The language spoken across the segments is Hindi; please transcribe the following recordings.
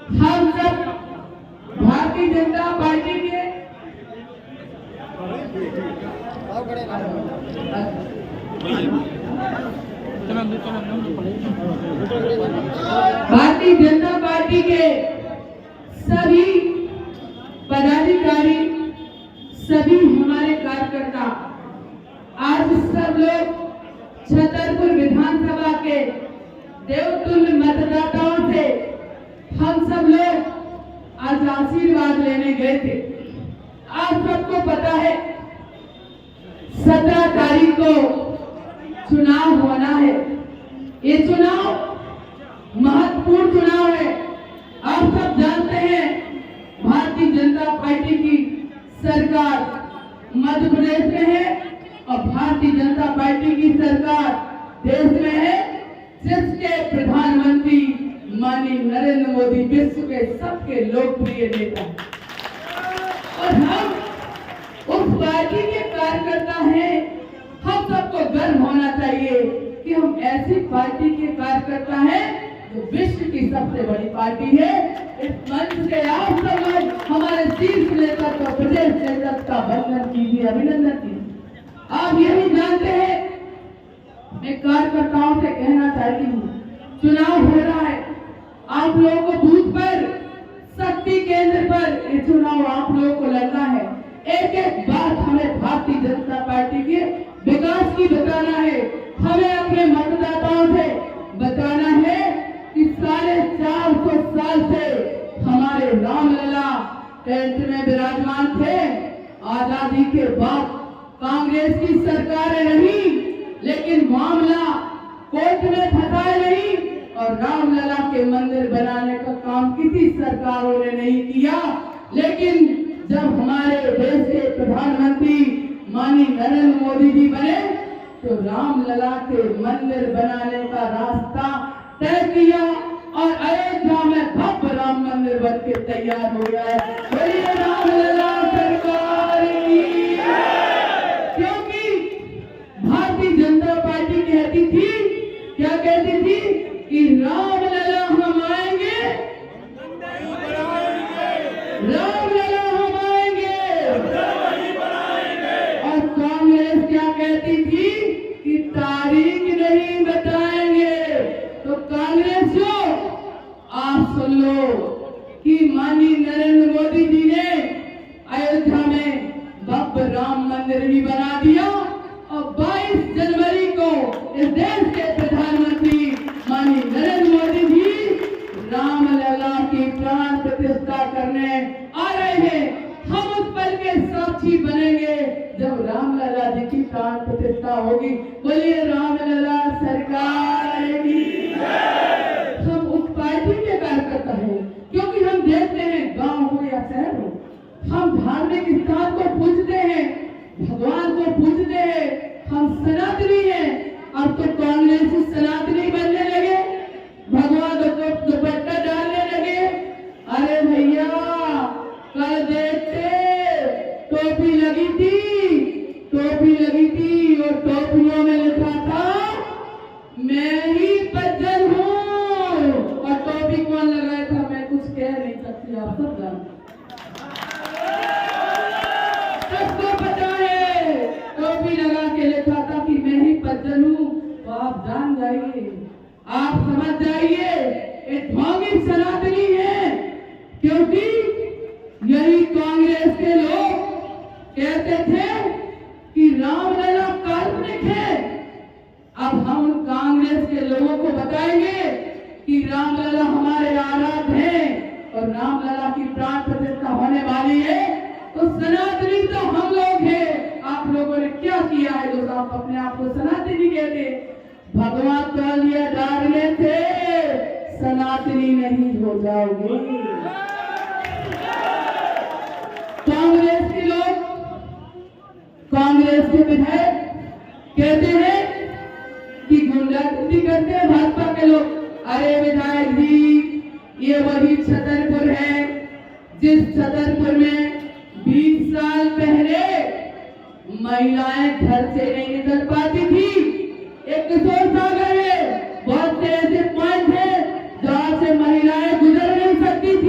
हम सब भारतीय जनता पार्टी के सभी पदाधिकारी, सभी हमारे कार्यकर्ता आज सब लोग छतरपुर विधानसभा के देवतुल्य मतदाताओं से हम सब लोग आज आशीर्वाद लेने गए थे। आप सबको पता है 17 तारीख को चुनाव होना है। ये चुनाव महत्वपूर्ण चुनाव है। आप सब जानते हैं भारतीय जनता पार्टी की सरकार मध्य प्रदेश में है और भारतीय जनता पार्टी की सरकार देश में है, जिसके प्रधानमंत्री माननीय नरेंद्र मोदी विश्व के सबके लोकप्रिय नेता हैं और हम उस पार्टी के कार्यकर्ता हैं। हम सबको गर्व होना चाहिए कि हम ऐसी पार्टी के कार्यकर्ता हैं जो विश्व की सबसे बड़ी पार्टी है। इस मंच से आप सब लोग हमारे शीर्ष नेतृत्व का, प्रदेश नेतृत्व का वंदन कीजिए, अभिनंदन कीजिए। आप यही जानते हैं, मैं कार्यकर्ताओं से कहना चाहती हूँ, चुनाव हो रहा है, आप लोगों को बूथ पर, शक्ति केंद्र पर ये चुनाव आप लोगों को लड़ना है। एक एक बात हमें भारतीय जनता पार्टी के विकास की बताना है। हमें अपने मतदाताओं से बताना है कि 450 साल से हमारे रामलला टेंट में विराजमान थे। आजादी के बाद कांग्रेस की सरकारें रही, लेकिन मामला कोर्ट में फंसाए नहीं और रामलला के मंदिर बनाने का काम किसी सरकारों ने नहीं किया। लेकिन जब हमारे देश के प्रधानमंत्री माननीय नरेंद्र मोदी जी बने तो रामलला के मंदिर बनाने का रास्ता तय किया और अयोध्या में भव्य राम मंदिर बन के तैयार हो गया है। बोलिए रामलला सरकार की। क्योंकि भारतीय जनता पार्टी कहती थी, क्या कहती थी कि रामलला हम आएंगे, रामलला हम आएंगे। और कांग्रेस क्या कहती थी कि तारीख नहीं बताएंगे। तो कांग्रेस जो आप सुन लो कि माननीय नरेंद्र मोदी जी ने अयोध्या में भव्य राम मंदिर भी बना दिया और 22 जनवरी को इस देश के प्रधानमंत्री माननीय नरेंद्र मोदी जी रामलला की प्राण प्रतिष्ठा करने आ रहे हैं। हम उस पल के साक्षी बनेंगे जब रामलला जी की प्राण प्रतिष्ठा होगी। बोलिए रामलला सरकार की। हम उस पार्टी के कार्यकर्ता हैं क्योंकि हम देखते हैं, गांव हो या शहर हो, हम धार्मिक स्थान को पूजते हैं, भगवान को पूजते हैं, हम सनातनी हैं। अब तो कांग्रेसी सनातनी बनने लगे, भगवान को दुपट्टा डालने लगे। अरे भैया, कल देखते टोपी लगी थी और टोपियों में लिखा था मैं ही बच्चन हूँ। और टोपी कौन लगाया था मैं कुछ कह नहीं सकती, आप सब जानते, सबको पता है। टोपी लगा के लिखा था कि मैं ही बच्चन हूँ। तो आप जान जाइए, आप समझ जाइए, ये ढोंगी सनातनी है। क्योंकि यही कांग्रेस के लोग कहते थे कि रामलला काल्पनिक है। अब हम कांग्रेस के लोगों को बताएंगे कि रामलला हमारे आराध्य हैं और रामलला की प्राण प्रतिष्ठा होने वाली है। तो सनातनी तो हम लोग हैं। आप लोगों ने क्या किया है जो आप अपने आप को सनातनी कहते? भगवान तौलिया डालने से सनातनी नहीं हो जाओगे। कांग्रेस के लोग, कांग्रेस के विधायक कहते हैं कि गुंडागर्दी करते हैं भाजपा के लोग। अरे विधायक जी, ये वही छतरपुर है जिस छतरपुर में 20 साल पहले महिलाएं घर से नहीं निकल पाती थी। एक किशोर सागर है, बहुत से ऐसे पॉइंट है जहाँ से महिलाएं गुजर नहीं सकती थी।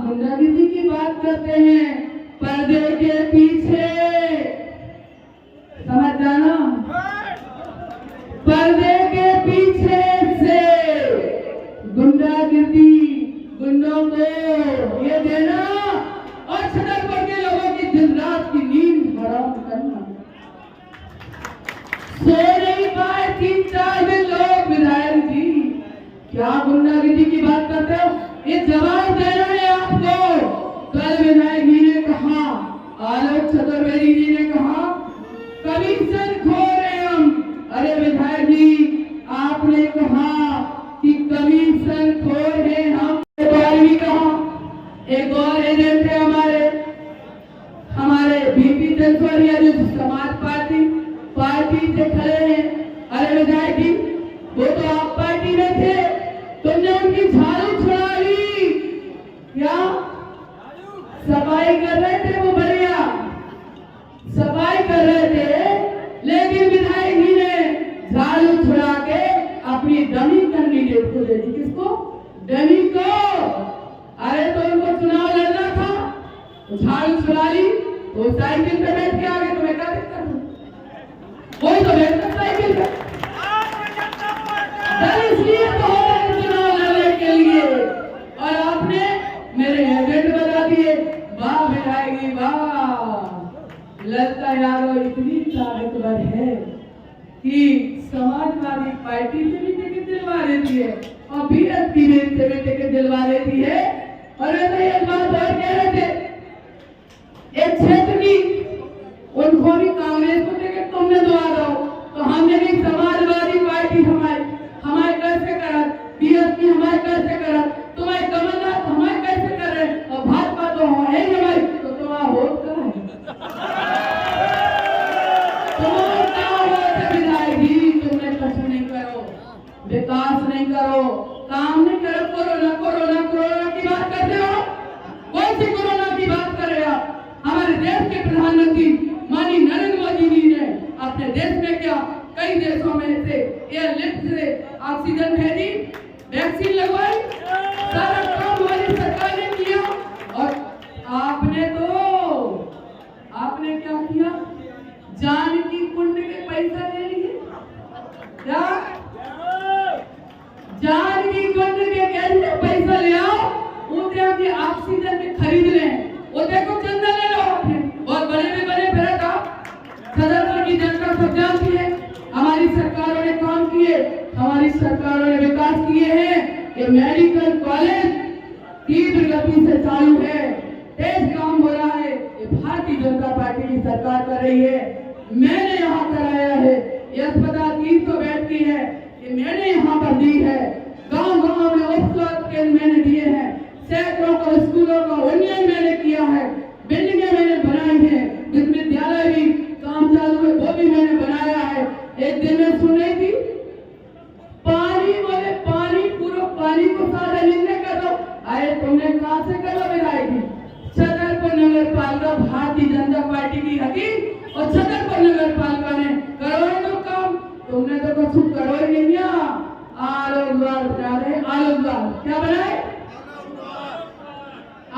गुंडागिरी की बात करते हैं पर्दे के पीछे, समझ जाना, पर्दे के पीछे से गुंडागिरी, गुंडों को ये देना और छतरपुर के लोगों की दिन रात की नींद हराम करना। सो नहीं पाए 3-4 दिन लोग, विधायक जी क्या गुंडागिरी की बात करते हो? ये जवाब देना है आपको। कल विधायक जी ने कहा, आलोक चतुर्वेदी जी ने कहा कमीशन खो रहे हम। अरे विधायक जी आपने कहा कि कमीशन खो रहे हम, भी कहा। एक और एजेंट है हमारे बीपी तनसोरिया जो समाज पार्टी से खड़े हैं। अरे विधायक जी वो तो आप पार्टी में थे, तुमने उनकी झाड़ू छुड़ा ली क्या? सफाई कर रहे थे वो, बढ़िया सफाई कर रहे थे, लेकिन विधायक जी ने झाड़ू छुड़ा के अपनी डमी कैंडिडेट को दे दी। किसको? डमी को। अरे तो उनको चुनाव लड़ना था, झाड़ू छुड़ा ली, वो साइकिल पे बैठ के आ गए, तुम्हें क्या दिक्कत है? कोई तो बैठता साइकिल पे, इसलिए तो चुनाव लड़ने के लिए। और आपने मेरे एजेंट बता दिए। वाह विधायक जी वाह, ललता यादव इतनी ताकतवर है कि समाजवादी पार्टी से भी टिकट दिलवा देती है और बीएसपी से भी टिकट दिलवा देती है। और वे तो एक बात और कह रहे थे, एक क्षेत्र की उनको भी कांग्रेस को टिकट तुमने दवा दो, तो हमने भी समाजवादी पार्टी हमारे कैसे करा, बीएसपी हमारे कैसे करा, तुम्हारे कमलनाथ हमारे कैसे कर रहे, और भाजपा तो है ही भाई, तो तुम्हारा वोट कहाँ है? तुम्हारा क्या वोट है विधायक जी? तुमने कुछ नहीं करो, विकास नहीं करो, काम नहीं करो, कोरोना कोरोना कोरोना की बात करते हो। कौन सी कोरोना की बात कर रहे हो? हमारे देश के प्रधानमंत्री माननीय नरेंद्र मोदी जी ने अपने देश में क्या कई देशों में से एयरलिफ्ट से ऑक्सीजन भेजी, वैक्सीन लगवाई, सारा काम हमारी सरकार ने किया। और आपने क्या किया? जानकी कुंड के पैसा ले लिए क्या? जानकी कुंड के कैसे पैसा ले आओ, उद्या की ऑक्सीजन में खरीद लें, वो देखो चंदा ले लो। आपने बहुत बड़े में बड़े फिर था, छतरपुर की जनता सब जानती है। हमारी सरकारों ने काम किए, हमारी सरकारों ने विकास किए हैं। ये मेडिकल कॉलेज तीव्र गति से चालू है, तेज काम हो रहा है, ये भारतीय जनता पार्टी की सरकार कर रही है। मैंने यहाँ कराया है, ये अस्पताल 300 बेड की है, ये मैंने यहाँ पर दी है। गांव-गांव में उपस्वास्थ्य केंद्र मैंने दिए हैं, सैकड़ों को स्कूलों का उन्नयन मैंने किया है, बिल्डिंगें मैंने बनाई हैं, विश्वविद्यालय भी काम चालू है, वो भी मैंने बनाया है। एक दिन में सुन रही थी पानी, बोले पानी पूरा पानी को सारा निर्णय कर दो। अरे तुमने कहां से करो विधायक जी? छतरपुर नगर पालिका भारतीय जनता पार्टी की हकीम और छतरपुर नगर पालिका ने करोड़ों का काम, तुमने तो कुछ करो ही नहीं किया। आलोक द्वार बना रहे, आलोक द्वार क्या बनाए?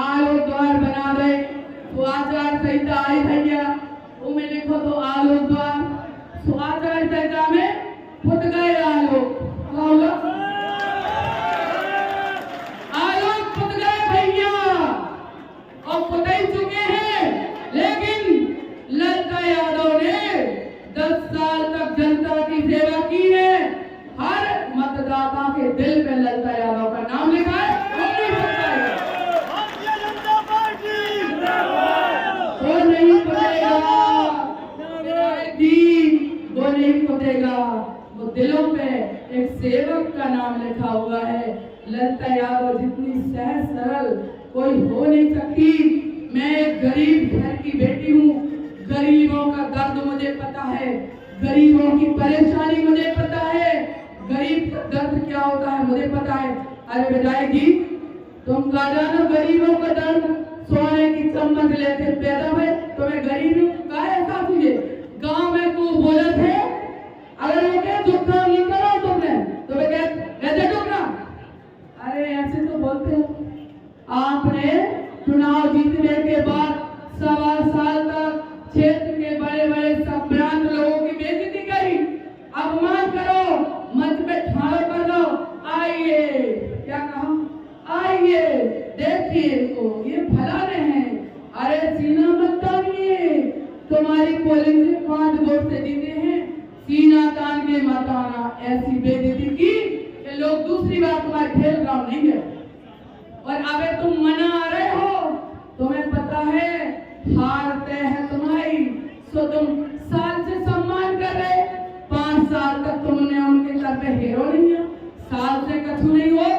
आलोक द्वार बना रहे, तो आचार संहिता आई भैया, उनमें लिखो तो आलोक द्वार, तो आचार संहिता में फुट गए आलोक, आलोक फुट गए भैया, और फुट ही चुके हैं। लेकिन ललता यादव ने 10 साल तक जनता की सेवा की है, हर मतदाता के दिल में ललता यादव का नाम लिखा है। वो नहीं फुटेगा, वो नहीं फुटेगा, वो दिलों पे एक सेवक का नाम लिखा हुआ है। ललता यादव जितनी सहज सरल कोई हो नहीं सकती। मैं एक गरीब घर की बेटी हूँ, गरीबों का दर्द मुझे पता है, गरीबों की परेशानी मुझे पता है, गरीब का दर्द क्या होता है मुझे पता है। अरे विधायक जी तुम कहा जानो गरीबों का दर्द सोने की चम्मच लेके पैदा हुए, तुम्हें गरीबी का एहसास हुए। गांव में को बोले थे अगर वो कहे जो काम नहीं करो तुमने तो वे कहते ऐसे टोकना, अरे ऐसे तो बोलते हो। आपने चुनाव जीतने के बाद 1.25 साल तक क्षेत्र के बड़े बड़े संभ्रांत लोगों की बेइज्जती करी, अपमान करो, मंच पे ठाड़ो कर दो, आइए, क्या कहा, आइए देखिए इनको, ये फलाने हैं, अरे सीना मत तानिए, तुम्हारी पोलिंग से 5 वोट से जीते हैं, सीना तान के मत आना। ऐसी बेइज्जती की कि लोग दूसरी बार तुम्हारे खेल ग्राउंड नहीं गए। और अबे तुम मना आ रहे हो, तुम्हें पता है हार तय है तुम्हारी, सो तुम साल से सम्मान कर रहे, 5 साल तक तुमने उनके सर पे हीरो नहीं है, साल से कछु नहीं हो।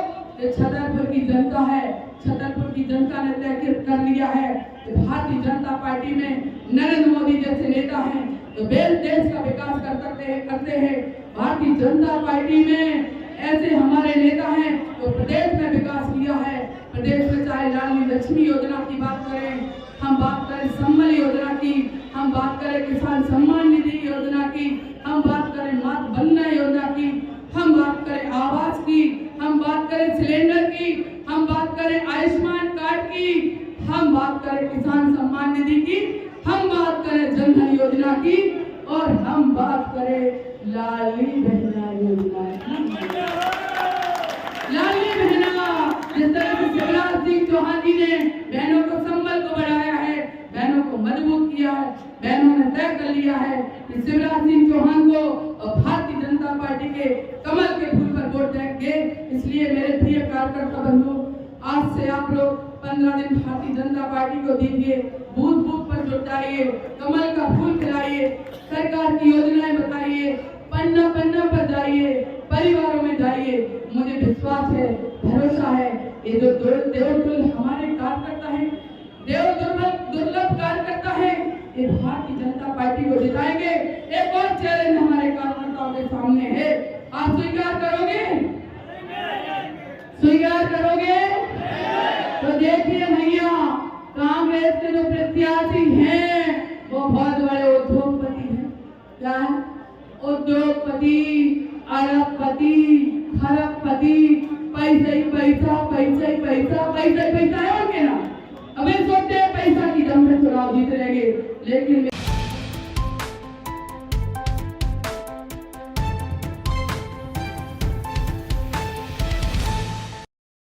ये छतरपुर की जनता है, छतरपुर की जनता ने तय कर लिया है कि भारतीय जनता पार्टी में नरेंद्र मोदी जैसे नेता हैं तो देश का विकास करते हैं। भारतीय जनता पार्टी में ऐसे हमारे नेता हैं तो प्रदेश में विकास किया है। प्रदेश में चाहे लाडली लक्ष्मी योजना की बात करें, हम बात करें संबल योजना की, हम बात करें किसान सम्मान निधि योजना की, हम बात करें मातृ वंदना योजना की, हम बात करें आवास की, हम बात करें सिलेंडर की, हम बात करें आयुष्मान कार्ड की, हम बात करें किसान सम्मान निधि की, हम बात करें जन धन योजना की, और हम बात करें लाडली बहना योजना की। लाडली बहना, जिस तरह से शिवराज सिंह चौहान जी ने बहनों को संबल को बढ़ाया है, बहनों को मजबूत किया है, बहनों ने तय कर लिया है कि शिवराज सिंह चौहान को और भारतीय जनता पार्टी के कमल के फूल पर वोट देंगे। इसलिए मेरे प्रिय कार्यकर्ता बंधु, आज से आप लोग 15 दिन भारतीय जनता पार्टी को दीजिए, बूथ बूथ पर जुटाइए, कमल का फूल खिलाइए, सरकार की योजनाएं बताइए, पन्ना पन्ना पर जाइए, परिवारों में जाइए। मुझे विश्वास है, भरोसा है, ये जो देवतुल्य हमारे कार्यकर्ता हैं, दुर्लभ कार्यकर्ता है, ये भारतीय जनता पार्टी को जिताएंगे। एक और चैलेंज हमारे कार्यकर्ताओं के सामने है, आप स्वीकार करोगे? स्वीकार करोगे? तो देखिए भैया, कांग्रेस के जो प्रत्याशी हैं वो बहुत बड़े उद्योगपति हैं। क्या है? उद्योगपति, अरबपति, खरबपति, पैसा ही पैसा, पैसा ही पैसा, पैसा ही पैसा है उनके नाम। अबे सोचते हैं पैसा की दम पे चुनाव जीत रहेंगे, लेकिन